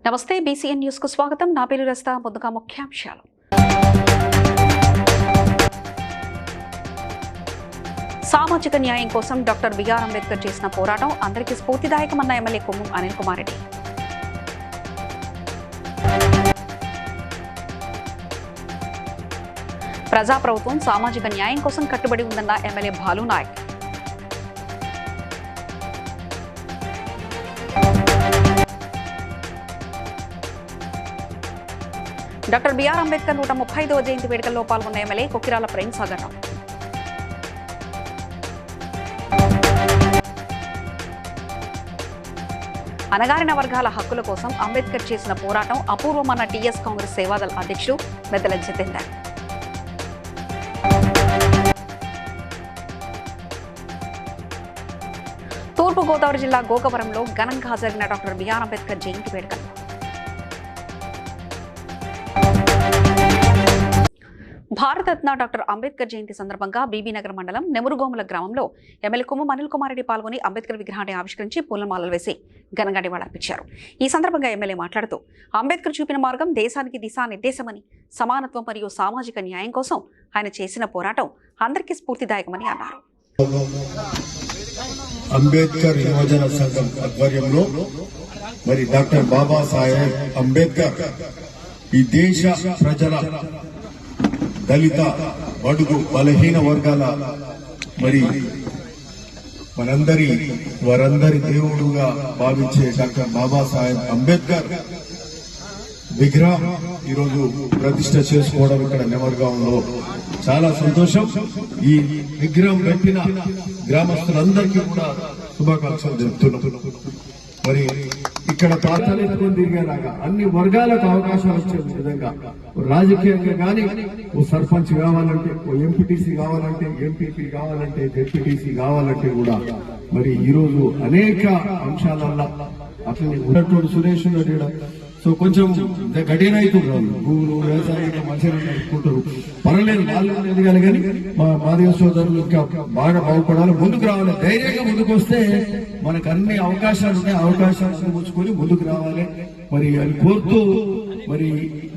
నమస్తే BCN news కు స్వాగతం. నా పేరు రస్తా. ముందుగా ముఖ్యాంశాలు. సామాజిక న్యాయం కోసం డాక్టర్ బిఆర్ అంబేద్కర్ చేసిన పోరాటం అందరికీ స్ఫూర్తిదాయకమన్న ఎమ్మెల్యే కొమ్ము అనిల్ కుమార్ రెడ్డి. ప్రజాప్రభుత్వం సామాజిక న్యాయం కోసం కట్టుబడి ఉందన్న MLA Balu Naik. Doctor BR Ambedkar 135వ జయంతి వేడుకల్లో పాల్గొన్న ఎమ్మెల్యే కొక్కిరాల ప్రేమ్ సాగర్ రావు. అణగారిన వర్గాల హక్కుల కోసం అంబేద్కర్ చేసిన పోరాటం అపూర్వమన్న టీఎస్ కాంగ్రెస్ సేవాదళ అధ్యక్షుడు మెద్దల జితేందర్. తూర్పుగోదావరి జిల్లా గోకవరంలో ఘనంగా జరిగిన డాక్టర్ బిఆర్ అంబేద్కర్ జయంతి వేడుకలు. భారతరత్న డాక్టర్ అంబేద్కర్ జయంతి సందర్భంగా బీబీనగర్ మండలం నెమురుగోముల గ్రామంలో ఎమ్మెల్యే కొమ్ము అనిల్ కుమార్ రెడ్డి పాల్గొని అంబేద్కర్ విగ్రహాన్ని ఆవిష్కరించి పూలమాలలు వేసి ఘనంగా నివాళులర్పించారు. ఈ సందర్భంగా ఎమ్మెల్యే మాట్లాడుతూ అంబేద్కర్ చూపిన మార్గం దేశానికి దిశానిర్దేశమని, సమానత్వం మరియు సామాజిక న్యాయం కోసం ఆయన చేసిన పోరాటం అందరికీ స్ఫూర్తిదాయకమని అన్నారు. అంబేద్కర్ యువజన సంఘం ఆధ్వర్యంలో మరి డాక్టర్ బాబాసాహెబ్ అంబేద్కర్ ఈ దేశ ప్రజల దళిత బడుగు బలహీన వర్గాల మరి వారందరి దేవుడుగా భావించే డాక్టర్ బాబాసాహెబ్ అంబేద్కర్ విగ్రహం ఈరోజు ప్రతిష్ఠ చేసుకోవడం ఇక్కడ నెమర్గాంలో చాలా సంతోషం. ఈ విగ్రహం పెట్టిన గ్రామస్తులందరికీ కూడా శుభాకాంక్షలు చెప్తున్నాం. మరి ఇక్కడ ప్రాంతాలు ఎత్తుకొని తిరిగేలాగా అన్ని వర్గాలకు అవకాశాలు వచ్చే విధంగా రాజకీయంగా కానీ ఓ సర్పంచ్ కావాలంటే, ఓ ఎంపీటీసీ కావాలంటే, ఎంపీపీ కావాలంటే, జెడ్పీటీసీ కావాలంటే కూడా మరి ఈరోజు అనేక అంశాలల్లో అట్లనే ఉన్నటువంటి సురేష్ సో కొంచెం గడియన అవుతున్నారు. భూములు వ్యవసాయం మంచిగా నడుపుకుంటారు, పర్వాలేదు, వాళ్ళు ఎదగాలి. కానీ మా మాదిగ సోదరులు ఇంకా బాగా బాగుపడాలి, ముందుకు రావాలి. ధైర్యంగా ముందుకు వస్తే మనకు అన్ని అవకాశాలు ఉన్నాయి, అవకాశాలు ఉంచుకొని ముందుకు రావాలి. మరి అది కోరుతూ మరి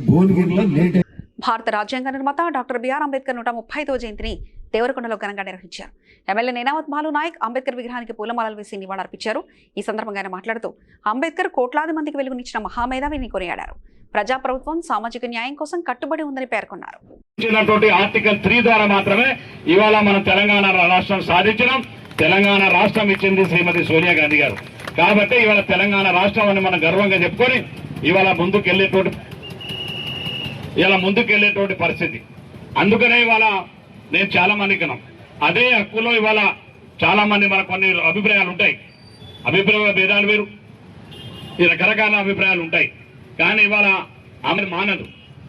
భువనగిరిలో లేట్. భారత రాజ్యాంగ నిర్మాత డాక్టర్ బిఆర్ అంబేద్కర్ 135వ జయంతిని దేవరకొండలో ఘనంగా నిర్వహించారు. ఎమ్మెల్యే నేనావత్ బాలు నాయక్ అంబేద్కర్ విగ్రహానికి పూలమాలలు వేసి నివాళులర్పించారు. ఈ సందర్భంగా ఆయన మాట్లాడుతూ అంబేద్కర్ కోట్లాది మందికి వెలుగునిచ్చిన మహామేధావిని కొనియాడారు. ప్రజాప్రభుత్వం సామాజిక న్యాయం కోసం కట్టుబడి ఉందని పేర్కొన్నారు. ఆర్టికల్ 3 ద్వారా మాత్రమే ఇవాళ మనం తెలంగాణ రాష్ట్రం సాధించడం. తెలంగాణ రాష్ట్రం ఇచ్చింది శ్రీమతి సోనియా గాంధీ గారు. కాబట్టి ఇవాళ తెలంగాణ రాష్ట్రం అని మనం గర్వంగా చెప్పుకొని ఇవాళ ముందుకెళ్లేటువంటి పరిస్థితి. అందుకనే ఇవాళ నేను చాలా మందికి అదే హక్కులో ఇవాళ చాలా మంది మనకు కొన్ని అభిప్రాయాలు ఉంటాయి, అభిప్రాయ భేదాలు వేరు, ఈ రకరకాల అభిప్రాయాలు ఉంటాయి. కానీ ఇవాళ ఆమె మానదు.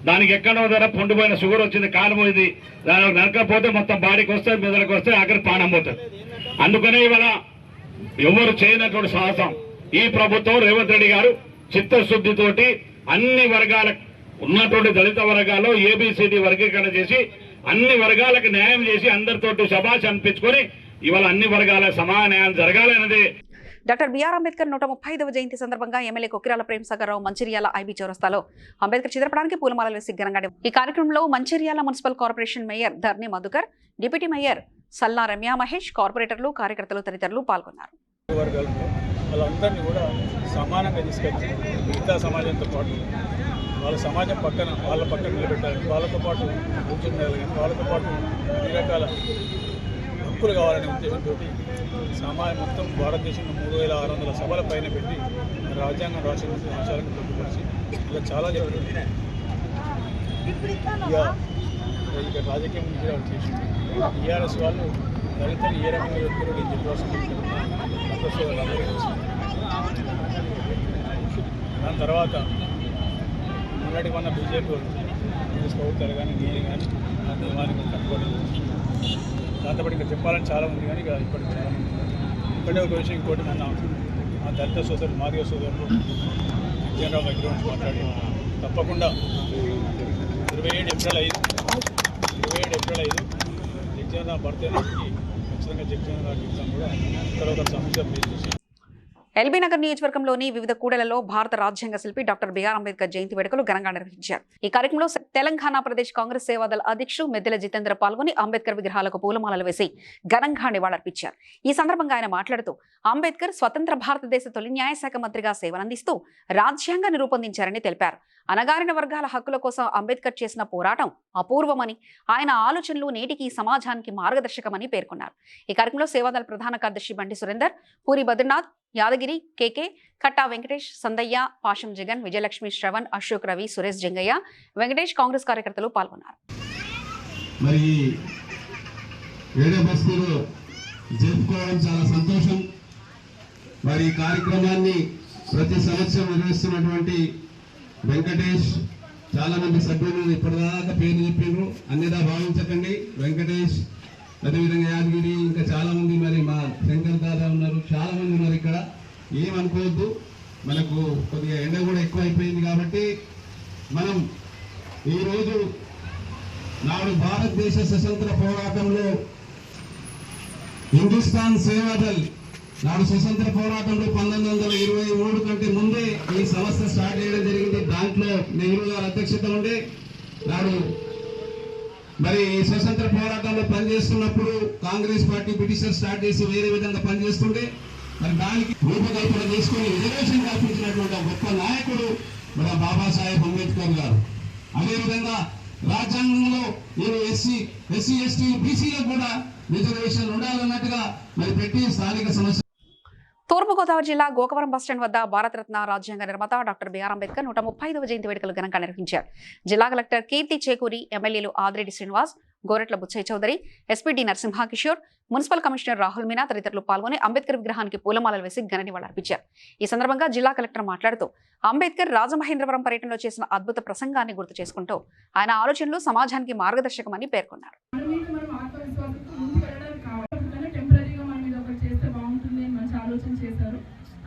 దానికి ఎక్కడో ధర పొండిపోయిన షుగర్ వచ్చింది, కాలు పోయింది, దానికి నరకపోతే మొత్తం బాడీకి వస్తే, మెదడుకు వస్తే, ఆఖరి ప్రాణం పోతుంది. అందుకనే ఇవాళ ఎవరు చేయనటువంటి సాహసం ఈ ప్రభుత్వం రేవంత్ రెడ్డి గారు చిత్తశుద్ధితోటి అన్ని వర్గాల ఉన్నటువంటి దళిత వర్గాల్లో ఏబిసిడి వర్గీకరణ చేసి అన్ని వర్గాలకు న్యాయం చేసి అందరితోటి శభాష్ అనిపించుకొని ఇవాళ అన్ని వర్గాల సమాన న్యాయం జరగాలన్నదే. డాక్టర్ బిఆర్ అంబేద్కర్ 135వ జయంతి సందర్భంగా ఎమ్మెల్యే కొక్కిరాల ప్రేమ్ సాగర్ రావు మంచిర్యాల ఐబీ చౌరస్తాలో అంబేద్కర్ చిత్రపటానికి పూలమాలలు వేసి ఘనంగా. ఈ కార్యక్రమంలో Mancherial municipal corporation mayor Dharni Madhukar, deputy mayor Salla Ramya Mahesh, కార్పొరేటర్లు, కార్యకర్తలు తదితరులు పాల్గొన్నారు. వాళ్ళందరినీ కూడా సమానంగా తీసుకొచ్చి మిగతా సమాజంతో పాటు వాళ్ళ సమాజం వాళ్ళ పక్కన నిలబెట్టాలి, వాళ్ళతో పాటు కూర్చుండాలి, కానీ వాళ్ళతో పాటు అన్ని రకాల హక్కులు కావాలనే ఉద్దేశంతో సమాజం మొత్తం భారతదేశంలో 3600 సభల పైన పెట్టి రాజ్యాంగం రాసిన అంశాలను పొందుపరిచి ఇలా చాలా జరుగుతుంది. ఇక రాజకీయం చేసి టీఆర్ఎస్ వాళ్ళు దళితులు ఏ రకంగా వ్యక్తులు నేను చెప్పాల్సిన దాని తర్వాత మొన్నటి మన బీజేపీ ప్రభుత్వాలు కానీ నేను కానీ ఆ నియమానికి కట్టుబడి దాంతోపాటు ఇంకా చెప్పాలని చాలా ఉంది. కానీ ఇక ఇప్పటికి చాలా ఉంది. ఇక్కడే ఒక విషయం, ఇంకోటి మొన్న ఆ దళిత సోదరులు, మాదిగ సోదరులు జగన్రావు దగ్గర నుంచి మాట్లాడి తప్పకుండా 27 ఏప్రిల్ 5 జగన్ బర్త్డే నాటికి ఖచ్చితంగా జగన్ గారికి ఇస్తాం కూడా ఇక్కడ ఒక సమస్య ప్లేస్ చేసి ఎల్బీ నగర్ నియోజకవర్గంలోని వివిధ కూడలలో భారత రాజ్యాంగ శిల్పి డాక్టర్ బిఆర్ అంబేద్కర్ జయంతి వేడుకలు ఘనంగా నిర్వహించారు. ఈ కార్యక్రమంలో తెలంగాణ ప్రదేశ్ కాంగ్రెస్ సేవాదళ అధ్యక్షుడు మెద్దెల జితేంద్ర పాల్గొని అంబేద్కర్ విగ్రహాలకు పూలమాలలు వేసి ఘనంగా నివాళులర్పించారు. ఈ సందర్భంగా ఆయన మాట్లాడుతూ అంబేద్కర్ స్వతంత్ర భారతదేశ తొలి న్యాయశాఖ మంత్రిగా సేవలందిస్తూ రాజ్యాంగాన్ని రూపొందించారని తెలిపారు. అణగారిన వర్గాల హక్కుల కోసం అంబేద్కర్ చేసిన పోరాటం అపూర్వమని, ఆయన ఆలోచనలు నేటికి సమాజానికి మార్గదర్శకమని పేర్కొన్నారు. ఈ కార్యక్రమంలో సేవాదళ ప్రధాన కార్యదర్శి బండి సురేందర్, పూరి బద్రీనాథ్, యాదగిరి, కేకే, కట్టా వెంకటేష్, సందయ్య, పాషం జగన్, విజయలక్ష్మి, శ్రవణ్, అశోక్, రవి, సురేష్ జంగయ్య, వెంకటేష్ కాంగ్రెస్ కార్యకర్తలు పాల్గొన్నారు. మరి ఏడబస్తీలో జరుపుకోవడం చాలా సంతోషం. మరి ఈ కార్యక్రమాన్ని ప్రతి సంవత్సరం నిర్వహిస్తున్నటువంటి వెంకటేష్, చాలా మంది సభ్యులు ఇప్పటిదాకా పేరు చెప్పారు, అన్నిదా భావించకండి. వెంకటేష్, అదేవిధంగా యాదగిరి, ఇంకా చాలా మంది, మరి మా శంకర్ దాదా ఉన్నారు, చాలా మంది ఉన్నారు. ఇక్కడ ఏమనుకోవద్దు, మనకు కొద్దిగా ఎండ కూడా ఎక్కువ అయిపోయింది కాబట్టి మనం ఈరోజు నాడు భారతదేశ స్వతంత్ర పోరాటంలో హిందుస్థాన్ సేవాదల్ నాడు స్వతంత్ర పోరాటంలో 1923 కంటే ముందే ఈ సంస్థ స్టార్ట్ చేయడం జరిగింది. దాంట్లో నెహ్రూ గారి అధ్యక్షత ఉండే నాడు మరి స్వతంత్ర పోరాటంలో పనిచేస్తున్నప్పుడు కాంగ్రెస్ పార్టీ బ్రిటిషర్ స్టార్ట్ చేసి వేరే విధంగా పనిచేస్తుంటే మరి దానికి రూపకల్పన చేసుకుని రిజర్వేషన్ కల్పించినటువంటి గొప్ప నాయకుడు మన బాబాసాహెబ్ అంబేద్కర్ గారు. అదేవిధంగా రాజ్యాంగంలో ఎస్సీ ఎస్టీ బీసీలకు కూడా రిజర్వేషన్ ఉండాలన్నట్టుగా మరి పెట్టి స్థానిక సమస్య. తూర్పుగోదావరి జిల్లా గోకవరం బస్టాండ్ వద్ద భారతరత్న రాజ్యాంగ నిర్మాత డాక్టర్ బిఆర్ అంబేద్కర్ 135వ జయంతి వేడుకలు ఘనంగా నిర్వహించారు. జిల్లా కలెక్టర్ కీర్తి చేకూరి, ఎమ్మెల్యేలు Adireddy Srinivas, Gorantla Butchaiah Chowdary, SPD Narasimhakishore, municipal commissioner Rahul Meena తదితరులు పాల్గొని అంబేద్కర్ విగ్రహానికి పూలమాలలు వేసి ఘన నివాళులర్పించారు. ఈ సందర్భంగా జిల్లా కలెక్టర్ మాట్లాడుతూ అంబేద్కర్ రాజమహేంద్రవరం పర్యటనలో చేసిన అద్భుత ప్రసంగాన్ని గుర్తు చేసుకుంటూ ఆయన ఆలోచనలు సమాజానికి మార్గదర్శకమని పేర్కొన్నారు.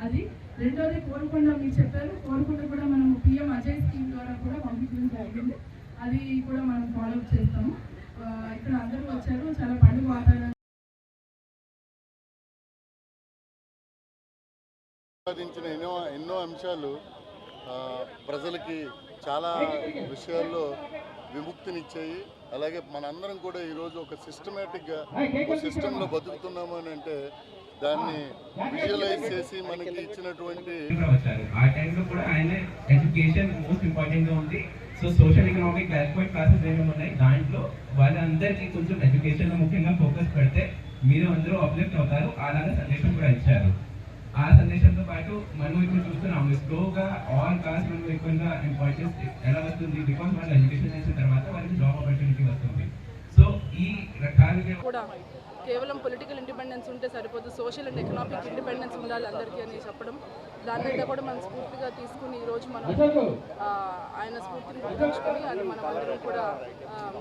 అది రెండోది కోరుకొండ మీరు చెప్పారు, కోరుకొండ కూడా మనం పిఎం అజయ్ స్కీమ్ ద్వారా కూడా పంపించడం జరిగింది. అది కూడా మనం ఫాలో అప్ చేస్తాము. ఇక్కడ అందరూ వచ్చారు, చాలా పండుగ వాతావరణం. ఎన్నో అంశాలు ప్రజలకి చాలా విషయాల్లో విముక్తినిచ్చాయి. అలాగే మనందరం కూడా ఈరోజు ఒక సిస్టమేటిక్గా ఒక సిస్టంలో బతుకుతున్నాము అని అంటే దాన్ని విజువలైజ్ చేసి మనకి ఇచ్చినటువంటి ఆ టైంలో కూడా ఆయన ఎడ్యుకేషన్ మోస్ట్ ఇంపార్టెంట్ గా ఉంది. So social economic backward classes ఏమేమి ఉన్నాయి, దాంట్లో వాళ్ళందరికీ కొంచెం ఎడ్యుకేషన్ లో ముఖ్యంగా ఫోకస్ పెడితే మీరు అందరూ అప్లిఫ్ట్ అవుతారు. అలాగే సందేశం కూడా ఇచ్చారు. ఆ సందేశంతో పాటు మనం ఇప్పుడు చూస్తున్నాం స్లోగా ఆల్ కాస్ట్ మనం ఎక్కువగా ఇంపార్టెన్స్ ఎలా వస్తుంది, బికాస్ వాళ్ళు ఎడ్యుకేషన్ చేసిన తర్వాత వాళ్ళకి జాబ్ ఆపర్చునిటీ వస్తుంది. సో ఈ రకాలుగా కూడా కేవలం పొలిటికల్ ఇండిపెండెన్స్ ఉంటే సరిపోదు, సోషల్ అండ్ ఎకనామిక్ ఇండిపెండెన్స్ ఉండాలి అందరికీ అని చెప్పడం, దాన్ని కూడా మనం స్ఫూర్తిగా తీసుకుని ఈరోజు మనం ఆయన స్ఫూర్తిని గుర్తుంచుకొని అది మనం అందరం కూడా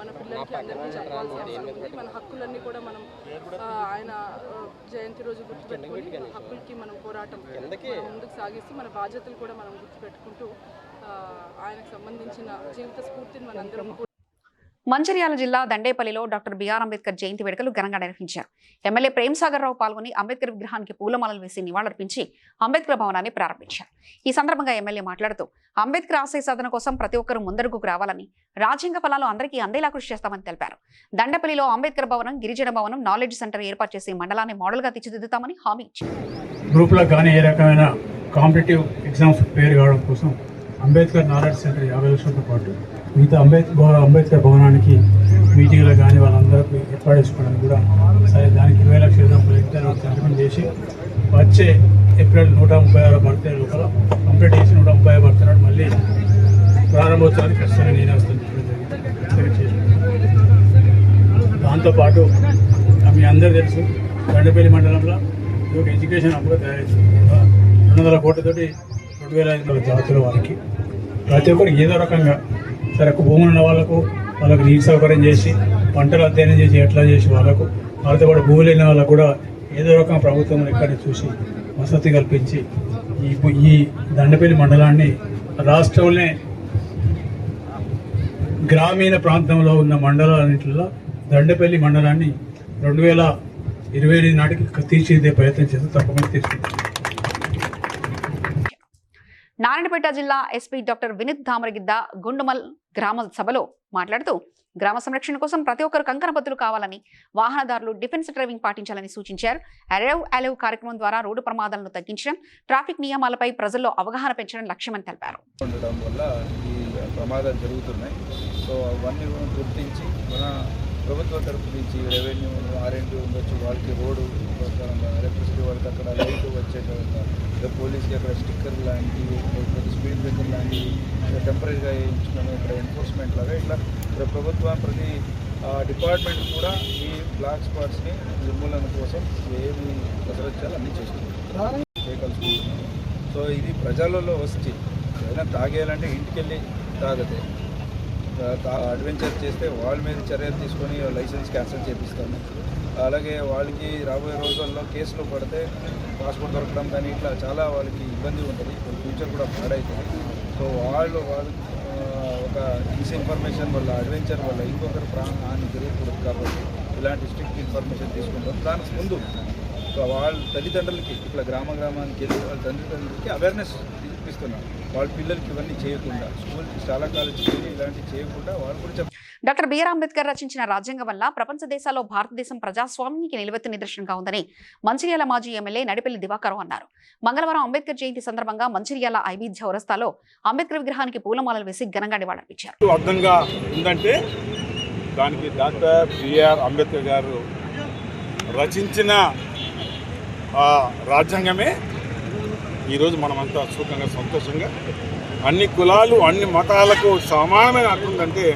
మన పిల్లలకి అందరికీ చెప్పాల్సిన అవసరం ఉంది. మన హక్కులన్నీ కూడా మనం ఆయన జయంతి రోజు గుర్తుపెట్టుకుని హక్కులకి మనం పోరాటం ముందుకు సాగిస్తూ మన బాధ్యతలు కూడా మనం గుర్తుపెట్టుకుంటూ ఆయనకు సంబంధించిన జీవిత స్ఫూర్తిని మనందరం. మంచిర్యాల జిల్లా దండేపల్లిలో డాక్టర్ బిఆర్ అంబేద్కర్ జయంతి వేడుకలు ఘనంగా నిర్వహించారు. ఎమ్మెల్యే ప్రేమ్ సాగర్ రావు పాల్గొని అంబేద్కర్ విగ్రహానికి పూలమాలలు వేసి నివాళులర్పించి అంబేద్కర్ భవనాన్ని ప్రారంభించారు. ఈ సందర్భంగా ఎమ్మెల్యే మాట్లాడుతూ అంబేద్కర్ ఆశయ సాధన కోసం ప్రతి ఒక్కరూ ముందడుగు రావాలని, రాజ్యాంగ ఫలాలు అందరికీ అందేలా కృషి చేస్తామని తెలిపారు. దండేపల్లిలో అంబేద్కర్ భవనం, గిరిజన భవనం, నాలెడ్జ్ సెంటర్ ఏర్పాటు చేసి మండలాన్ని మోడల్గా తీర్చిదిద్దుతామని హామీ ఇచ్చారు. గ్రూప్లో కానీ ఏ రకమైన కాంపిటేటివ్ ఎగ్జామ్స్ పేరు కావడం కోసం అంబేద్కర్ నాలెడ్జ్ సెంటర్ 50 లక్షలతో పాటు మిగతా అంబేద్కర్ భవనానికి మీటింగ్లో కానీ వాళ్ళందరికీ ఏర్పాటు చేసుకోవడానికి కూడా సరే దానికి 20 లక్షల రూపాయలు చేసి వచ్చే ఏప్రిల్ 136 బర్త్డే లోపల కంప్లీట్ చేసి 130 బర్త్డే నాడు మళ్ళీ ప్రారంభోత్సవానికి ఖచ్చితంగా నేనే వస్తుంది. దాంతోపాటు మీ అందరూ తెలుసు దండపల్లి మండలంలో ఒక ఎడ్యుకేషన్ అప్పుడు తయారైంది. 200 కోట్లతోటి 2500 జాతుల వారికి ప్రతి ఒక్కరికి ఏదో రకంగా సరే భూములు ఉన్న వాళ్ళకు నీటి సౌకర్యం చేసి పంటలు అధ్యయనం చేసి ఎట్లా చేసి వాళ్ళతో పాటు భూములు లేని వాళ్ళకు కూడా ఏదో రకం ప్రభుత్వం ఇక్కడ చూసి వసతి కల్పించి ఈ దండపల్లి మండలాన్ని రాష్ట్రంలోనే గ్రామీణ ప్రాంతంలో ఉన్న మండలాలన్నింటిలో దండపల్లి మండలాన్ని 2028 నాటికి తీర్చిదిద్దే ప్రయత్నం చేస్తూ తప్పకుండా తీసుకుంటాం. నారాయణపేట జిల్లా ఎస్పీ డాక్టర్ వినీత్ ధామరగిద్ద గుండుమల్ గ్రామ సభలో మాట్లాడుతూ గ్రామ సంరక్షణ కోసం ప్రతి ఒక్కరు కంకణబద్దులు కావాలని, వాహనదారులు డిఫెన్స్ డ్రైవింగ్ పాటించాలని సూచించారు. అలవ్ కార్యక్రమం ద్వారా రోడ్డు ప్రమాదాలను తగ్గించడం, ట్రాఫిక్ నియమాలపై ప్రజల్లో అవగాహన పెంచడం లక్ష్యమని తెలిపారు. ఉండడం వల్ల ఈ ప్రమాదాలు జరుగుతున్నాయి. సో అవన్నీ గుర్తించి మన ప్రభుత్వం తరపు నుంచి రెవెన్యూ R&D ఉండొచ్చు, వాళ్ళకి రోడ్డు ఎలక్ట్రిసిటీ వాళ్ళకి అక్కడ లైట్ వచ్చేటంగా, పోలీస్కి అక్కడ స్టిక్కర్ లాంటివి, స్పీడ్ బ్రేకర్ లాంటివి టెంపరీగా వేయించుకొని ఇక్కడ ఎన్ఫోర్స్మెంట్ లాగా ఇట్లా ప్రభుత్వం ప్రతి డిపార్ట్మెంట్ కూడా ఈ బ్లాక్ స్పాట్స్ని నిర్మూలన కోసం ఏమి కసరత్తాలు అన్నీ చేయగలుగుతున్నాం. సో ఇది ప్రజలలో వచ్చి ఏదైనా తాగేయాలంటే ఇంటికి వెళ్ళి తాగితే, అడ్వెంచర్ చేస్తే వాళ్ళ మీద చర్యలు తీసుకొని లైసెన్స్ క్యాన్సిల్ చేపిస్తాము. అలాగే వాళ్ళకి రాబోయే రోజుల్లో కేసులు పడితే పాస్పోర్ట్ దొరకడం కానీ ఇట్లా చాలా వాళ్ళకి ఇబ్బంది ఉంటుంది, ఫ్యూచర్ కూడా పాడవుతుంది. సో వాళ్ళు ఒక మిస్ఇన్ఫర్మేషన్ వల్ల, అడ్వెంచర్ వల్ల ఇంకొకరు ప్రాణహాని జరగకూడదు కాబట్టి ఇలాంటి స్ట్రిక్ట్ ఇన్ఫర్మేషన్ తీసుకుంటాం. దానికి ముందు వాళ్ళ తల్లిదండ్రులకి ఇట్లా గ్రామానికి వెళ్ళి వాళ్ళ తల్లిదండ్రులకి అవేర్నెస్ ఇస్తున్నాం. వాళ్ళ పిల్లలకి ఇవన్నీ చేయకుండా, స్కూల్ చాలా కాలేజీకి వెళ్ళి ఇలాంటివి చేయకుండా వాళ్ళు కూడా డాక్టర్ బిఆర్ అంబేద్కర్ రచించిన రాజ్యాంగం వల్ల ప్రపంచ దేశాల్లో భారతదేశం ప్రజాస్వామ్యానికి నిలువెత్తు నిదర్శనంగా ఉందని మంచిర్యాల మాజీ ఎమ్మెల్యే నడిపెల్లి దివాకర్ అన్నారు. మంగళవారం అంబేద్కర్ జయంతి సందర్భంగా మంచిర్యాల ఐబీ చౌరస్తాలో అంబేద్కర్ విగ్రహానికి పూలమాలలు వేసి ఘనంగా నివాళులర్పించారు. అర్థంగా ఉందంటే దానికి డాక్టర్ బిఆర్ అంబేద్కర్ గారు రచించిన రాజ్యాంగమే ఈరోజు మనమంతా సుఖంగా సంతోషంగా అన్ని కులాలు అన్ని మతాలకు సమానమైన హక్కు ఉందంటే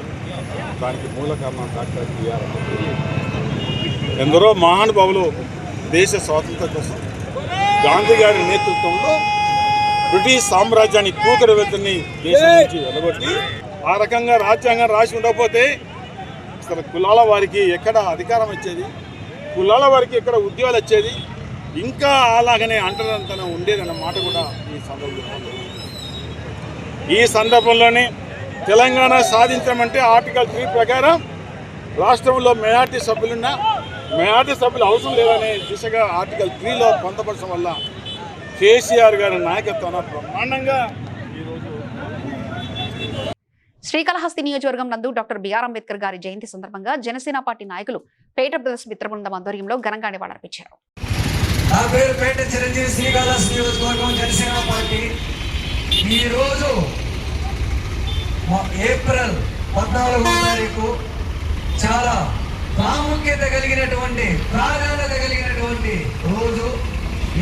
దానికి మూల కారణం డాక్టర్ బిఆర్ అంబేద్కర్. ఎందరో మహానుభావులు దేశ స్వాతంత్రం కోసం గాంధీ గారి నేతృత్వంలో బ్రిటిష్ సామ్రాజ్యాన్ని కూతురు వెళ్తుని దేశం నుంచి వెళ్ళగొట్టి ఆ రకంగా రాజ్యాంగం రాసి ఉండకపోతే అసలు కులాల వారికి ఎక్కడ అధికారం వచ్చేది, కులాల వారికి ఎక్కడ ఉద్యోగాలు వచ్చేది, ఇంకా అలాగనే అంటనంతనం ఉండేదన్న మాట కూడా ఈ సందర్భంలోనే తెలంగాణ సాధించమంటే ఆర్టికల్ 3 ప్రకారం రాష్ట్రంలో మెజార్టీ సభ్యులున్న మెజార్టీ సభ్యులు అవసరం లేదనే దిశగా ఆర్టికల్ 3లో పొందపరచడం వల్ల కేసీఆర్ గారి నాయకత్వాన బ్రహ్మాండంగా ఈరోజు శ్రీకాళహస్తి నియోజకవర్గం నందు డాక్టర్ బిఆర్ అంబేద్కర్ గారి జయంతి సందర్భంగా జనసేన పార్టీ నాయకులు పేట బ్రదర్స్ మిత్రబృందం ఆధ్వర్యంలో ఘనంగా నివాళులర్పించారు. నా పేరు పేట చిరంజీవి, శ్రీకాళహస్తి నియోజకవర్గం జనసేన పార్టీ. ఈరోజు ఏప్రిల్ 14వ తారీఖు చాలా ప్రాముఖ్యత కలిగినటువంటి, ప్రాధాన్యత కలిగినటువంటి రోజు.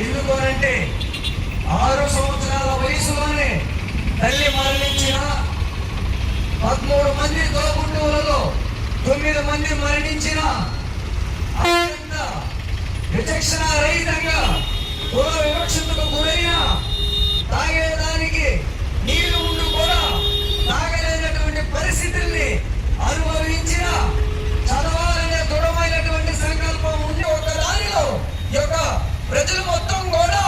ఎందుకనంటే 6 సంవత్సరాల వయసులోనే తల్లి మరణించిన 13 మంది తోబుట్టువులలో 9 మంది మరణించిన విచక్షణ రహితంగా కుల వివక్షతకు గురైన, తాగేదానికి నీళ్లు ఉండి కూడా తాగలేనటువంటి పరిస్థితుల్ని అనుభవించిన, చదవాలనే దృఢమైనటువంటి సంకల్పం ఉండి ఒక దానిలో ఈ యొక్క ప్రజలు మొత్తం కూడా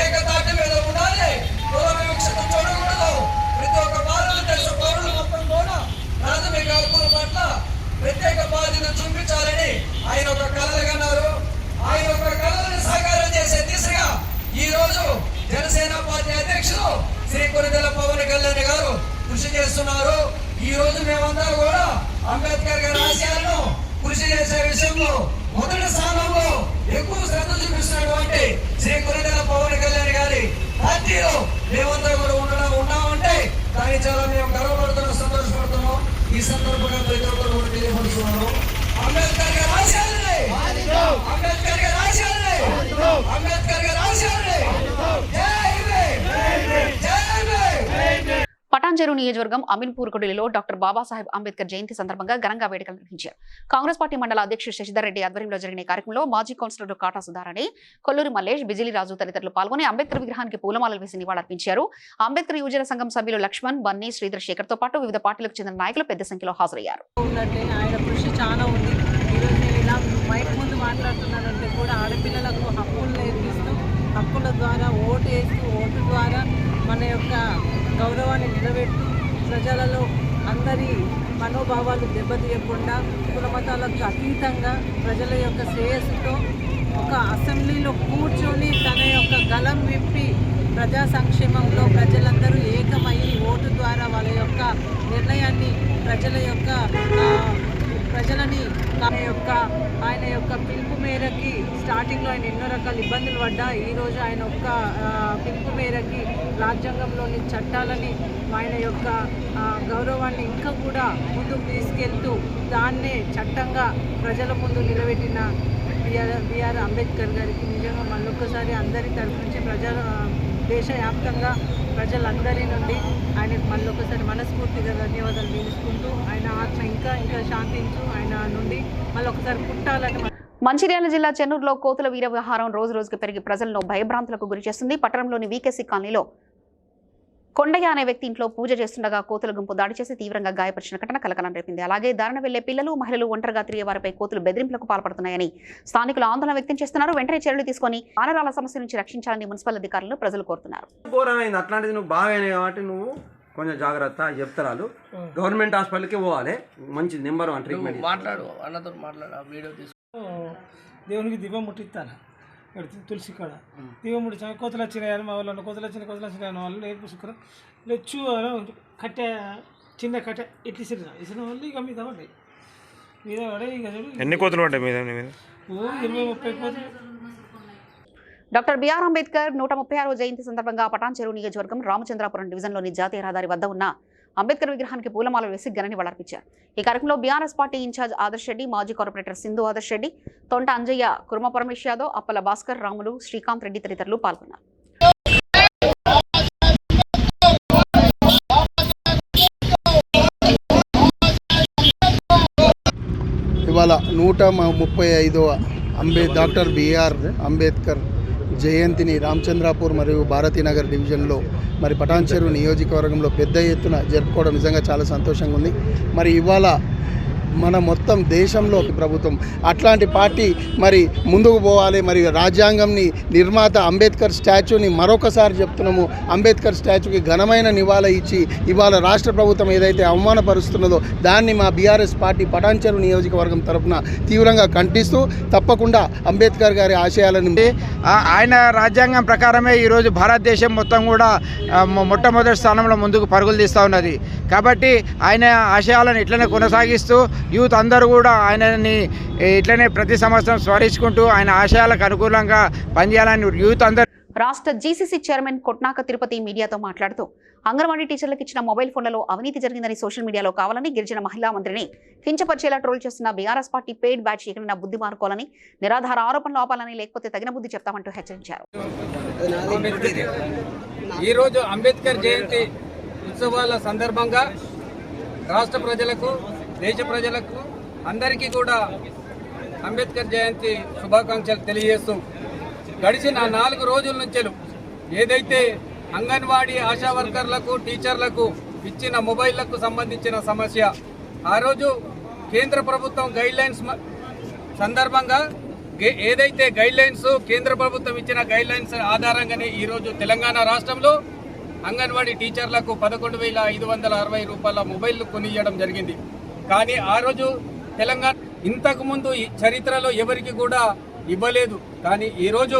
ఏకతాటి మీద ఉండాలి, కుల వివక్షత చూడకూడదు. ప్రతి ఒక్క భారతదేశ పౌరులు మొత్తం కూడా ప్రాథమిక హక్కుల పట్ల ప్రత్యేక బాధ్యత చూపించాలని ఆయన ఒక కలలుగన్నారు. ఆయన ఒక కళలను సాకారం చేసే దిశగా ఈ రోజు జనసేన పార్టీ అధ్యక్షులు శ్రీ కొనిదెల పవన్ కళ్యాణ్ గారు కృషి చేస్తున్నారు. ఈ రోజు మేమంతా కూడా అంబేద్కర్ గారి ఆశయాలను కృషి చేసే విషయంలో మొదటి స్థానంలో ఎక్కువ శ్రద్ధ చూపిస్తున్నటువంటి శ్రీ కొనిదెల పవన్ కళ్యాణ్ గారి పార్టీలో మేమంతా కూడా ఉన్నామంటే దాన్ని చాలా మేము గర్వపడుతున్నాం, సంతోషపడుతున్నాం. ఈ సందర్భంగా ప్రతి ఒక్కరు కూడా తెలియపరుస్తున్నాము. అంబేద్కర్ గారి ఆశయాలని, అంబేద్కర్ గారి ఆశయాలని, అంబేద్కర్ గారి ఆశయాలని. పటాన్చెరు నియోజకవర్గం అమీన్పూర్ కొడిలిలో డాక్టర్ బాబాసాహెబ్ అంబేద్కర్ జయంతి సందర్భంగా ఘనంగా వేడుకలు నిర్వహించారు. కాంగ్రెస్ పార్టీ మండల అధ్యక్షుడు శశిధర్ రెడ్డి ఆధ్వర్యంలో జరిగిన కార్యక్రమంలో మాజీ కౌన్సిలర్ కాటా సుధారాణి, కొల్లూరి మల్లేష్, బిజిలి రాజు తదితరులు పాల్గొని అంబేద్కర్ విగ్రహానికి పూలమాలలు వేసి నివాళులర్పించారు. అంబేద్కర్ యువజన సంఘం సభ్యులు లక్ష్మణ్, బన్నీ, శ్రీధర్ శేఖర్ తో పాటు వివిధ పార్టీలకు చెందిన నాయకులు పెద్ద సంఖ్యలో హాజరయ్యారు. మాట్లాడుతున్నారంటే కూడా ఆడపిల్లలకు హక్కులు నేర్పిస్తూ, హక్కుల ద్వారా ఓటు వేస్తూ, ఓటు ద్వారా మన యొక్క గౌరవాన్ని నిలబెడుతూ, ప్రజలలో అందరి మనోభావాలు దెబ్బతీయకుండా కుల మతాలకు అతీతంగా ప్రజల యొక్క శ్రేయస్సుతో ఒక అసెంబ్లీలో కూర్చొని తన యొక్క గలం విప్పి ప్రజా సంక్షేమంలో ప్రజలందరూ ఏకమై ఓటు ద్వారా వాళ్ళ యొక్క నిర్ణయాన్ని ప్రజలని ఆయన యొక్క పిలుపు మేరకి స్టార్టింగ్లో ఆయన ఎన్నో రకాల ఇబ్బందులు పడ్డా ఈరోజు ఆయన యొక్క పిలుపు మేరకి రాజ్యాంగంలోని చట్టాలని ఆయన యొక్క గౌరవాన్ని ఇంకా కూడా ముందుకు తీసుకెళ్తూ దాన్నే చట్టంగా ప్రజల ముందు నిలబెట్టిన బిఆర్ అంబేద్కర్ గారికి నిజంగా మళ్ళొక్కసారి అందరి తరఫు నుంచి దేశవ్యాప్తంగా ప్రజలందరి నుండి ఆయనకు మళ్ళొకసారి మనస్ఫూర్తిగా ధన్యవాదాలు తెలుసుకుంటూ ఆయన ఆత్మ ఇంకా శాంతించు, ఆయన నుండి మళ్ళొకసారి పుట్టాలని. మంచిర్యాల జిల్లా చెన్నూరులో కోతుల వీర వ్యవహారం రోజు రోజుకు పెరిగి ప్రజలను భయభ్రాంతులకు గురి చేస్తుంది. పట్టణంలోని వీకేసీ కాలనీలో కొండయ్య అనే వ్యక్తి ఇంట్లో పూజ చేస్తుండగా కోతుల గుంపు దాడి చేసి తీవ్రంగా గాయపరిచిన ఘటన కలకలం రేపింది. అలాగే దారిన వెళ్లే పిల్లలు, మహిళలు ఒంటరిగా తిరిగే వారిపై కోతులు బెదిరింపులకు పాల్పడుతున్నాయని స్థానికులు ఆందోళన వ్యక్తం చేస్తున్నారు. వెంటనే చర్యలు తీసుకుని వానరాల సమస్య నుంచి రక్షించాలని మున్సిపల్ అధికారులను ప్రజలు కోరుతున్నారు. అట్లాంటిది నువ్వు బాగానే కాబట్టి నువ్వు కొంచెం జాగ్రత్త చెప్తారు. గవర్నమెంట్ హాస్పిటల్కి పోవాలి, మంచి నెంబర్ 1 ట్రీట్మెంట్ మాట్లాడు, అన్నతో మాట్లాడు, వీడియో తీసుకు. దేవునికి దీపం ముట్టిస్తాను తులసి కాడ దీపం ముట్టించా. కోతలు వచ్చినాయని మా వాళ్ళు కోతలు వచ్చినాయని వాళ్ళు నేర్పు శుక్రం లెచ్చు కట్టె చిన్న కట్టె ఇట్లా ఇసిన వాళ్ళు ఇక మీద పడ్డాయి ఇక ఎన్ని కోతులు పడ్డాయి మీద 20-30 కోతులు. డాక్టర్ బిఆర్ అంబేద్కర్ 136వ జయంతి సందర్భంగా పటాన్ చెరువు నియోజకవర్గం రామచంద్రాపురం డివిజన్లోని జాతీయ రహదారి వద్ద ఉన్న అంబేద్కర్ విగ్రహానికి పూలమాలలు వేసి ఘన నివాళులర్పించారు. ఈ కార్యక్రమంలో బీఆర్ఎస్ పార్టీ ఇన్ఛార్జ్ ఆదర్శ్ రెడ్డి, మాజీ కార్పొరేటర్ సింధు ఆదర్శ్ రెడ్డి, తొంట అంజయ్య, కుర్మ పరమేశ్ యాదవ్, అప్పల భాస్కర్, రాములు, శ్రీకాంత్ రెడ్డి తదితరులు పాల్గొన్నారు. ఇవాళ 135వ డాక్టర్ బిఆర్ అంబేద్కర్ జయంతిని రామచంద్రాపూర్ మరియు భారతీనగర్ డివిజన్లో మరి పటాన్ చెరువు నియోజకవర్గంలో పెద్ద ఎత్తున జరుపుకోవడం నిజంగా చాలా సంతోషంగా ఉంది. మరి ఇవాళ మన మొత్తం దేశంలో ప్రభుత్వం అట్లాంటి పార్టీ మరి ముందుకు పోవాలి. మరి రాజ్యాంగంని నిర్మాత అంబేద్కర్ స్టాచ్యూని మరొకసారి చెప్తున్నాము, అంబేద్కర్ స్టాచ్యూకి ఘనమైన నివాళి ఇచ్చి ఇవాళ రాష్ట్ర ప్రభుత్వం ఏదైతే అవమానపరుస్తున్నదో దాన్ని మా బీఆర్ఎస్ పార్టీ పటాన్ చెరువు నియోజకవర్గం తరఫున తీవ్రంగా ఖండిస్తూ తప్పకుండా అంబేద్కర్ గారి ఆశయాలను ఆయన రాజ్యాంగం ప్రకారమే ఈరోజు భారతదేశం మొత్తం కూడా మొట్టమొదటి స్థానంలో ముందుకు పరుగులు తీస్తూ ఉన్నది. కాబట్టి ఆయన ఆశయాలను ఇట్లనే కొనసాగిస్తూ యూత్ అందరూ కూడా ఆయనని ఇట్లనే ప్రతి సంవత్సరం స్మరించుకుంటూ ఆయన ఆశయాలకు అనుకూలంగా పనిచేయాలని యూత్ అందరూ. రాష్ట్ర జీసీసీ చైర్మన్ కొట్నాక తిరుపతి మీడియాతో మాట్లాడుతూ అంగన్వాడీ టీచర్లకు ఇచ్చిన మొబైల్ ఫోన్లలో అవినీతి జరిగిందని సోషల్ మీడియాలో కావాలని గిరిజన మహిళా మంత్రిని కించపరిచేలా ట్రోల్ చేస్తున్న బీఆర్ఎస్ పార్టీ పెయిడ్ బ్యాచ్ ఎక్కడైనా బుద్ధి మారుకోవాలని, నిరాధార ఆరోపణలు ఆపాలని, లేకపోతే తగిన బుద్ధి చెప్తామంటూ హెచ్చరించారు. ఈరోజు అంబేద్కర్ జయంతి ఉత్సవాల సందర్భంగా రాష్ట్ర ప్రజలకు, దేశ ప్రజలకు అందరికీ కూడా అంబేద్కర్ జయంతి శుభాకాంక్షలు తెలియజేస్తూ గడిచిన 4 రోజుల నుంచి ఏదైతే అంగన్వాడీ ఆశా వర్కర్లకు, టీచర్లకు ఇచ్చిన మొబైళ్లకు సంబంధించిన సమస్య, ఆ రోజు కేంద్ర ప్రభుత్వం గైడ్లైన్స్ సందర్భంగా ఏదైతే గైడ్లైన్స్ కేంద్ర ప్రభుత్వం ఇచ్చిన గైడ్లైన్స్ ఆధారంగానే ఈరోజు తెలంగాణ రాష్ట్రంలో అంగన్వాడీ టీచర్లకు 11,560 రూపాయల మొబైల్ కొనియడం జరిగింది. కానీ ఆ రోజు తెలంగాణ ఇంతకుముందు చరిత్రలో ఎవరికి కూడా ఇవ్వలేదు. కానీ ఈరోజు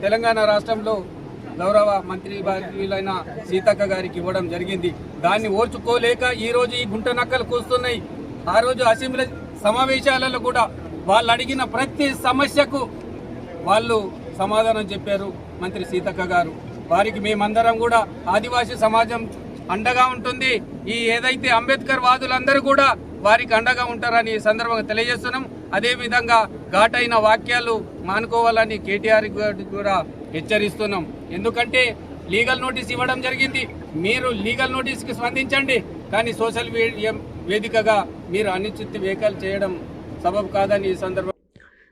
తెలంగాణ రాష్ట్రంలో గౌరవ మంత్రి వర్యులైన సీతక్క గారికి ఇవ్వడం జరిగింది. దాన్ని ఓర్చుకోలేక ఈరోజు ఈ గుంట నక్కలు కూస్తున్నాయి. ఆ రోజు అసెంబ్లీ సమావేశాలలో కూడా వాళ్ళు అడిగిన ప్రతి సమస్యకు వాళ్ళు సమాధానం చెప్పారు మంత్రి సీతక్క గారు. వారికి మేమందరం కూడా ఆదివాసీ సమాజం అండగా ఉంటుంది. ఈ ఏదైతే అంబేద్కర్ వాదులందరూ కూడా వారికి అండగా ఉంటారని ఈ సందర్భంగా తెలియజేస్తున్నాం. అదేవిధంగా ఘాటైన వాక్యాలు మానుకోవాలని కేటీఆర్ కూడా హెచ్చరిస్తున్నాం. ఎందుకంటే లీగల్ నోటీస్ ఇవ్వడం జరిగింది. మీరు లీగల్ నోటీస్కి స్పందించండి, కానీ సోషల్ వేదికగా మీరు అనిశ్చిత వ్యాఖ్యలు చేయడం సబబు కాదని ఈ సందర్భంగా.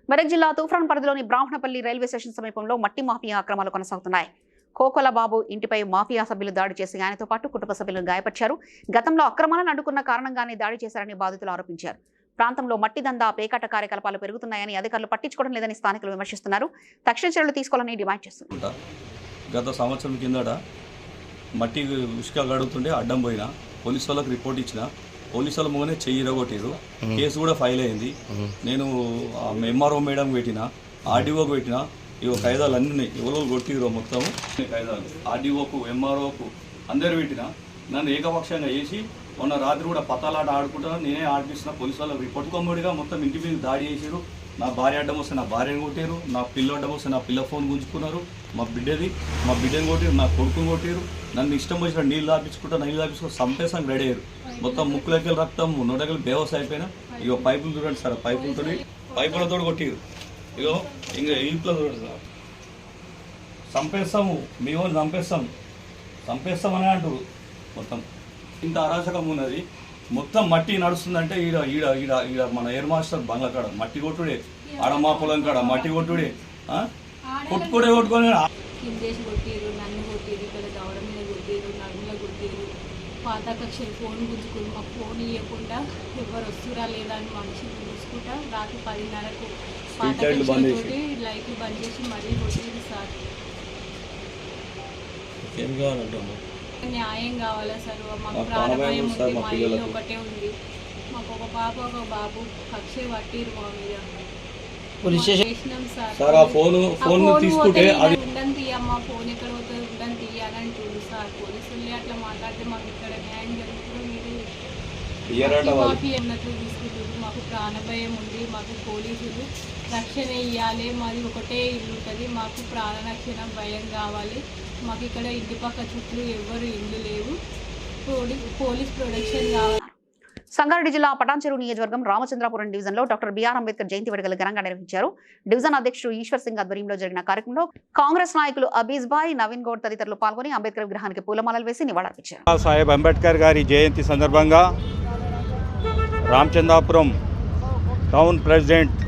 మెదక్ జిల్లా తూఫాన్ పరిధిలోని బ్రాహ్మణపల్లి రైల్వే స్టేషన్ సమీపంలో మట్టి మాఫియా అక్రమాలు కొనసాగుతున్నాయి. కోకొల బాబు ఇంటిపై మాఫియా సభ్యులు దాడి చేసి ఆయనతో పాటు కుటుంబ సభ్యులను గాయపరిచారు. గతంలో అక్రమాలను అడ్డుకున్న కారణంగానే దాడి చేశారని బాధితులు ఆరోపించారు. ప్రాంతంలో మట్టి దందా, పేకాట కార్యకలాపాలు పెరుగుతున్నాయని అధికారులు పట్టించుకోవడం లేదని స్థానికులు విమర్శిస్తున్నారు. తక్షణ చర్యలు తీసుకోవాలని డిమాండ్ చేస్తున్నారు. గత సంవత్సరం కిందట మట్టి ఉసుక గడుగుతుండే అడ్డం పోయినా పోలీసు వాళ్ళకి రిపోర్ట్ ఇచ్చిన, పోలీసు వాళ్ళ ముంగనే చెయ్యి ఇరగొట్టారు. కేసు కూడా ఫైల్ అయింది. నేను ఎంఆర్ఓ మేడం పెట్టిన, ఆర్డీఓకి పెట్టిన, ఇవో కాయిదాలు అన్నీ ఉన్నాయి, ఎవరో కొట్టిరో మొత్తము కాయిదాలు ఆర్డీఓకు ఎంఆర్ఓకు అందరు పెట్టినా నన్ను ఏకపక్షంగా వేసి మొన్న రాత్రి కూడా పతాలాట ఆడుకుంటాను, నేనే ఆడిపిస్తున్న పోలీసు వాళ్ళకి రిపోర్ట్ కొమ్మడిగా మొత్తం ఇంటి మీద దాడి చేసారు. నా భార్య అడ్డం వస్తే నా భార్యను కొట్టారు, నా పిల్ల అడ్డం వస్తే నా పిల్ల ఫోన్ గుంజుకున్నారు, మా బిడ్డని కొట్టారు, నా కొడుకుని కొట్టారు. నన్ను ఇష్టం వచ్చిన నీళ్ళు తాపించుకుంటా సంపేసానికి రెడీ అయ్యారు. మొత్తం ముక్కులకి రక్తం, నోటకి బేవస్ అయిపోయినా. ఇగో పైపులు చూడండి సార్, పైపులతో కొట్టిరు. ఇగో ఇంకా ఇంట్లో చూడండి సార్, చంపేస్తాము మీ వాళ్ళు చంపేస్తామని అంటారు. మొత్తం ఇంత అరాచకం ఉన్నది. మొత్తం మట్టి నడుస్తుందంటే ఈడ ఈడ ఈడ ఈడ మన ఎయిర్ మాస్టర్ బంగ్లా కాడ మట్టి కొట్టుడే, ఆడమా పొలం కాడ మట్టి కొట్టుడే, కొట్టుకునే కిందేసి కొట్టిరు, నన్ను కొట్టిరు, ఇక్కడ దవడ మీద కొట్టిరు, నడుములో కొట్టిరు, పాత కక్షలు ఫోన్ గుంజుకుని మాకు ఫోన్ ఇవ్వకుండా ఎవరు వస్తురా లేదా అని మనిషిని చూసుకుంటా రాత్రి 10:30కు పాత కక్షలతోటి లైట్లు బంద్ చేసి మళ్ళీ కొట్టిరు సార్. న్యాయం కావాలా సార్, మాకు ప్రాణభయం ఉంది, మా ఇల్లు ఒకటే ఉంది, మాకు ఒక పాప ఒక బాబు కక్ష పట్టిరు మా మీద. ఉండని తీయమ్మా, ఫోన్ ఎక్కడ పోతుంది ఉండని తీయాలని అంటుంది సార్. పోలీసులు అట్లా మాట్లాడితే మాకు ఇక్కడ న్యాయం జరుగుతుందో మీరు మాఫీ అన్నట్లు తీసుకుంటుంది. మాకు ప్రాణభయం ఉంది, మాకు పోలీసులు రక్షణ ఇవ్వాలి, మాది ఒకటే ఇల్లు ఉంటుంది, మాకు ప్రాణ రక్షణ భయం కావాలి. మాకు ఇక్కడ ఇంటి పక్క చుట్టూ ఎవరు ఇల్లు లేవు, పోలీస్ ప్రొటెక్షన్ కావాలి. సంగారెడ్డి జిల్లా పటాన్చెరు నియోజకవర్గం రామచంద్రాపురం డివిజన్లో డాక్టర్ బిఆర్ అంబేద్కర్ జయంతి వేడుకలు ఘనంగా నిర్వహించారు. డివిజన్ అధ్యక్షుడు ఈశ్వర్ సింగ్ ఆధ్వర్యంలో జరిగిన కార్యక్రమంలో కాంగ్రెస్ నాయకులు అబీజ్ భాయ్, నవీన్ గౌడ్ తదితరులు పాల్గొని అంబేద్కర్ విగ్రహానికి పూలమాలలు వేసి నివాళులర్పించారు. సాహెబ్ అంబేద్కర్ గారి జయంతి సందర్భంగా రామచంద్రాపురం టౌన్ ప్రెసిడెంట్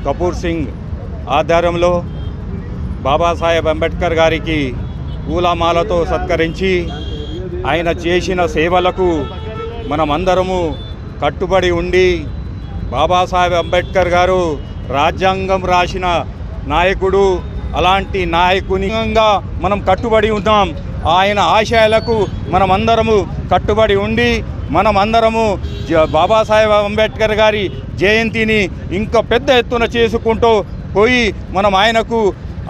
కపూర్ సింగ్ ఆధ్వర్యంలో బాబాసాహెబ్ అంబేద్కర్ గారికి పూలమాలతో సత్కరించి ఆయన చేసిన సేవలకు మనమందరము కట్టుబడి ఉండి, బాబాసాహెబ్ అంబేద్కర్ గారు రాజ్యాంగం రాసిన నాయకుడు, అలాంటి నాయకునిగా మనం కట్టుబడి ఉన్నాం. ఆయన ఆశయాలకు మనమందరము కట్టుబడి ఉండి మనమందరము బాబాసాహెబ్ అంబేద్కర్ గారి జయంతిని ఇంకా పెద్ద ఎత్తున చేసుకుంటూ పోయి మనం ఆయనకు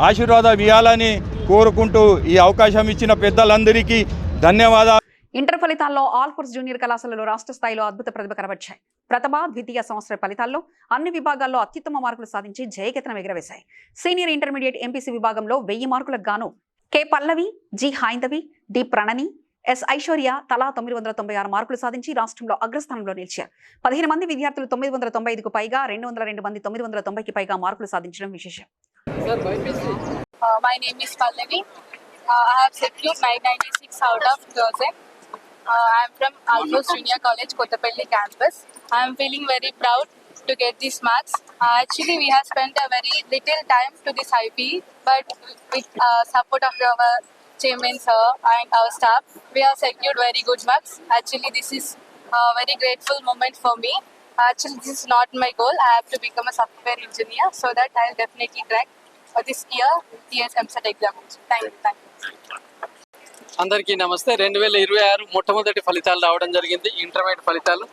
ఆశీర్వాదం ఇవ్వాలని కోరుకుంటూ ఈ అవకాశం ఇచ్చిన పెద్దలందరికీ ధన్యవాదాలు. ఇంటర్ ఫలితాల్లో ఆల్ఫోర్స్ జూనియర్ కళాశాలలో రాష్ట్ర స్థాయిలో అద్భుత ప్రతిభ కనబర్చాయి. ప్రథమ ద్వితీయ సంవత్సర ఫలితాల్లో అన్ని విభాగాల్లో అత్యుత్తమ మార్కులు సాధించి జయకేతనం ఎగురవేశాయి. సీనియర్ ఇంటర్మీడియట్ ఎంపీసీ విభాగంలో 1000 మార్కులకు గాను K Pallavi, G Haindavi, D Pranani, S Aishwarya తలా 996 మార్కులు సాధించి రాష్ట్రంలో అగ్రస్థానంలో నిలిచారు. 15 మంది విద్యార్థులు 995కు పైగా, 202 మంది 990కి పైగా మార్కులు సాధించడం విశేషం. My name is Pallavi. I have secured 996 out of 1000. I am from Alphonse Junior College, Kottapalli campus. I am feeling very proud to get these marks. Actually, we have spent a very little time to this IPE, but with support of our chairman sir and our staff, we have secured very good marks. Actually, this is a very grateful moment for me. Actually, this is not my goal. I have to become a software engineer, so that I will definitely crack this year TSMCET exam. Thank you. అందరికీ నమస్తే. 2026 మొట్టమొదటి ఫలితాలు రావడం జరిగింది, intermediate ఫలితాలు.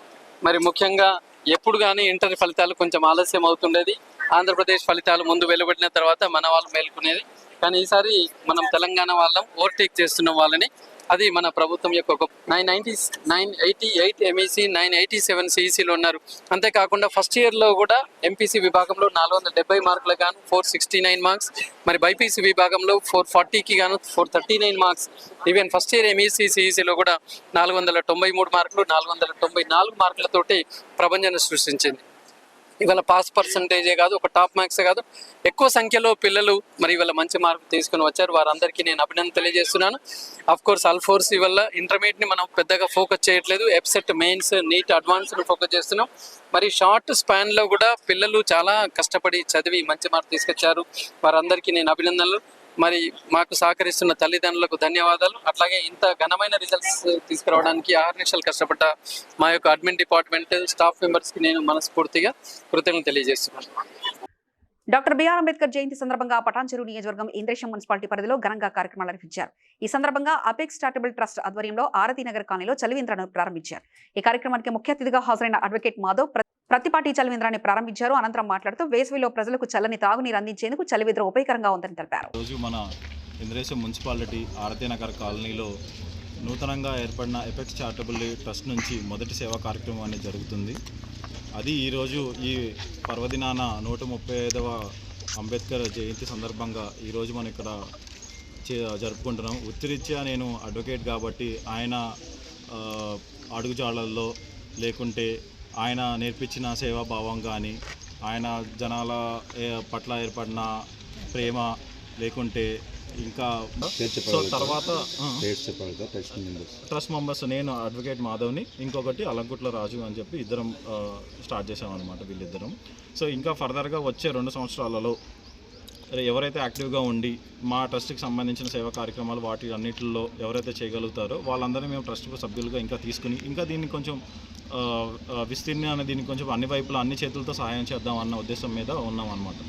మరి ముఖ్యంగా ఎప్పుడు కానీ ఇంటర్ ఫలితాలు కొంచెం ఆలస్యం అవుతుండేది. ఆంధ్రప్రదేశ్ ఫలితాలు ముందు వెలువడిన తర్వాత మన వాళ్ళు మేల్కొనేది. కానీ ఈసారి మనం తెలంగాణ వాళ్ళం ఓవర్టేక్ చేస్తున్నాం వాళ్ళని. అది మన ప్రభుత్వం యొక్క ఒక 988 ఎంఈసీ 987 సిఈసీలో ఉన్నారు. అంతేకాకుండా ఫస్ట్ ఇయర్లో కూడా ఎంపీసీ విభాగంలో 470 మార్కులకు గాను 469 మార్క్స్, మరి బైపీసీ విభాగంలో 440కి గాను 439 marks. Even first year MEC సిఈసీలో కూడా 493 మార్కులు 494 మార్కులతోటి ప్రభంజన సృష్టించింది. ఇవాళ పాస్ పర్సంటేజే కాదు, ఒక టాప్ మార్క్సే కాదు, ఎక్కువ సంఖ్యలో పిల్లలు మరి ఇవాళ మంచి మార్కులు తీసుకుని వచ్చారు. వారందరికీ నేను అభినందన తెలియజేస్తున్నాను. అఫ్ కోర్స్ ఆల్ఫోర్స్ ఇవాళ ఇంటర్మీడియట్ని మనం పెద్దగా ఫోకస్ చేయట్లేదు, ఎఫ్సెట్, మెయిన్స్, నీట్, అడ్వాన్స్ని ఫోకస్ చేస్తున్నాం. మరి షార్ట్ స్పాన్లో కూడా పిల్లలు చాలా కష్టపడి చదివి మంచి మార్కులు తీసుకొచ్చారు. వారందరికీ నేను అభినందనలు. మరి మాకు సహకరిస్తున్న తల్లిదండ్రులకు ధన్యవాదాలు. అట్లాగే ఇంత ఘనమైన రిజల్ట్స్ తీసుకురావడానికి 6 నిమిషాలు కష్టపడ్డ మా యొక్క అడ్మిన్ డిపార్ట్మెంట్ స్టాఫ్ మెంబర్స్కి నేను మనస్ఫూర్తిగా కృతజ్ఞతలు తెలియజేస్తున్నాను. డాక్టర్ బిఆర్ అంబేద్కర్ జయంతి సందర్భంగా పటాన్చెరు నియోజకవర్గం ఇంద్రేశం మున్సిపాలిటీ పరిధిలో ఘనంగా కార్యక్రమాలు నిర్వహించారు. ఈ సందర్భంగా అపెక్స్ చారిటబుల్ ట్రస్ట్ ఆధ్వర్యంలో ఆరతినగర్ కాలనీలో చలివేంద్రాన్ని ప్రారంభించారు. ఈ కార్యక్రమానికి ముఖ్య అతిథిగా హాజరైన అడ్వకేట్ మాధవ్ ప్రతిపాటి చలివేంద్రాన్ని ప్రారంభించారు. అనంతరం మాట్లాడుతూ వేసవిలో ప్రజలకు చల్లని తాగునీరు అందించేందుకు చలివేంద్రం ఉపయోగకరంగా ఉందని తెలిపారు. రోజు మన ఇంద్రేశం మున్సిపాలిటీ ఆరతినగర్ కాలనీలో నూతనంగా ఏర్పడిన ఎపెక్స్ చారిటబుల్ ట్రస్ట్ నుంచి మొదటి సేవా కార్యక్రమం అనేది జరుగుతుంది. అది ఈరోజు ఈ పర్వదినాన 135వ అంబేద్కర్ జయంతి సందర్భంగా ఈరోజు మనం ఇక్కడ జరుపుకుంటున్నాం. వృత్తిరీత్యా నేను అడ్వకేట్ కాబట్టి ఆయన అడుగుజాడల్లో లేకుంటే ఆయన నేర్పించిన సేవాభావం కానీ ఆయన జనాల పట్ల ఏర్పడిన ప్రేమ లేకుంటే ఇంకా సో తర్వాత ట్రస్ట్ మెంబర్స్ నేను అడ్వకేట్ మాధవ్ని ఇంకొకటి అలంకుట్ల రాజు అని చెప్పి ఇద్దరం స్టార్ట్ చేసామన్నమాట వీళ్ళిద్దరం. సో ఇంకా ఫర్దర్గా వచ్చే 2 సంవత్సరాలలో ఎవరైతే యాక్టివ్గా ఉండి మా ట్రస్ట్కి సంబంధించిన సేవా కార్యక్రమాలు వాటి అన్నింటిలో ఎవరైతే చేయగలుగుతారో వాళ్ళందరినీ మేము ట్రస్ట్ సభ్యులుగా ఇంకా తీసుకుని ఇంకా దీన్ని కొంచెం విస్తీర్ణ దీనికి కొంచెం అన్ని వైపులా అన్ని చేతులతో సహాయం చేద్దాం అన్న ఉద్దేశం మీద ఉన్నాం అన్నమాట.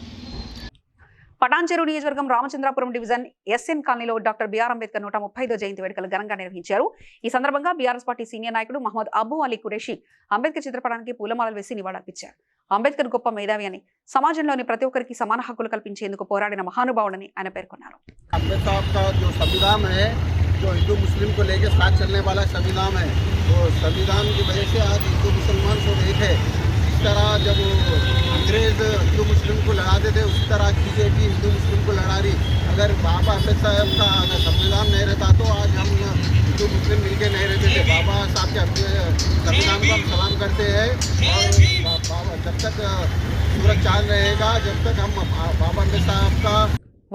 పటాన్చెరు నియోజకవర్గం రామచంద్రాపురం డివిజన్ ఎస్ఎన్ కాలనీలో డాక్టర్ బిఆర్ అంబేద్కర్ 135వ జయంతి వేడుకలు ఘనంగా నిర్వహించారు. ఈ సందర్భంగా బీఆర్ఎస్ పార్టీ సీనియర్ నాయకుడు మహమ్మద్ అబూ అలీ కురేషి అంబేద్కర్ చిత్రపటానికి పూలమాలలు వేసి నివాళులర్పించారు. అంబేద్కర్ గొప్ప మేధావి అని, సమాజంలోని ప్రతి ఒక్కరికి సమాన హక్కులు కల్పించేందుకు పోరాడిన మహానుభావుడని ఆయన పేర్కొన్నారు. जो हिंदू मुस्लिम को लेकर साथ चलने वाला संविधान है, वो संविधान की वजह से आज हिंदू मुसलमान सब एक है. इस तरह जब अंग्रेज हिंदू मुस्लिम को लड़ाते थे उसी तरह बीजेपी हिंदू मुस्लिम को लड़ा रही. अगर बाबा अम्बेडकर साहब का अगर संविधान नहीं रहता तो आज हम हिंदू मुस्लिम मिलकर नहीं रहते थे. बाबा साहब के संविधान को हम सलाम करते हैं और जब तक सूरज चांद रहेगा जब तक हम बाबा अम्बेडकर साहब का.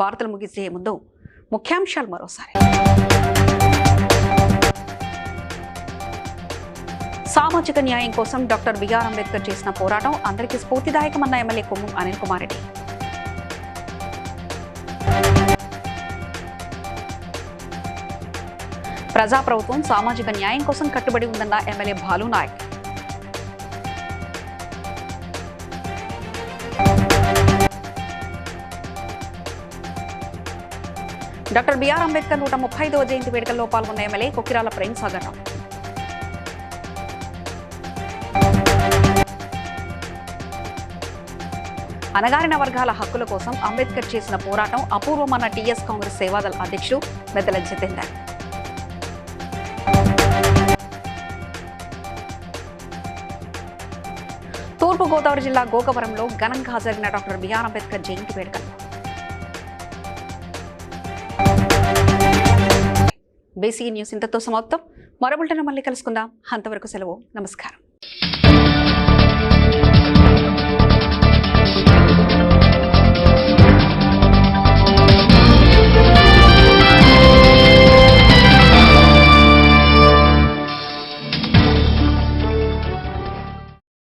వార్తలు ముగిసే ముందు ముఖ్యాంశాలు మరోసారి. సామాజిక న్యాయం కోసం డాక్టర్ బిఆర్ అంబేద్కర్ చేసిన పోరాటం అందరికీ స్ఫూర్తిదాయకమన్న ఎమ్మెల్యే కొమ్ము అనిల్ కుమార్ రెడ్డి. ప్రజాప్రభుత్వం సామాజిక న్యాయం కోసం కట్టుబడి ఉందన్న MLA Balu Naik. Doctor BR Ambedkar 135వ జయంతి వేడుకల్లో పాల్గొన్న ఎమ్మెల్యే కొక్కిరాల ప్రేమ్ సాగర్ రావు. అణగారిన వర్గాల హక్కుల కోసం అంబేద్కర్ చేసిన పోరాటం అపూర్వమన్న టీఎస్ కాంగ్రెస్ సేవాదళ అధ్యక్షుడు మెద్దల జితేందర్. తూర్పుగోదావరి జిల్లా గోకవరంలో ఘనంగా జరిగిన డాక్టర్ బిఆర్ అంబేద్కర్ జయంతి వేడుకలు. బేసిక్ న్యూస్ ఇంతతో సమాప్తం. మరో బులెటిన్ మళ్ళీ కలుసుకుందాం. అంతవరకు సెలవు. నమస్కారం.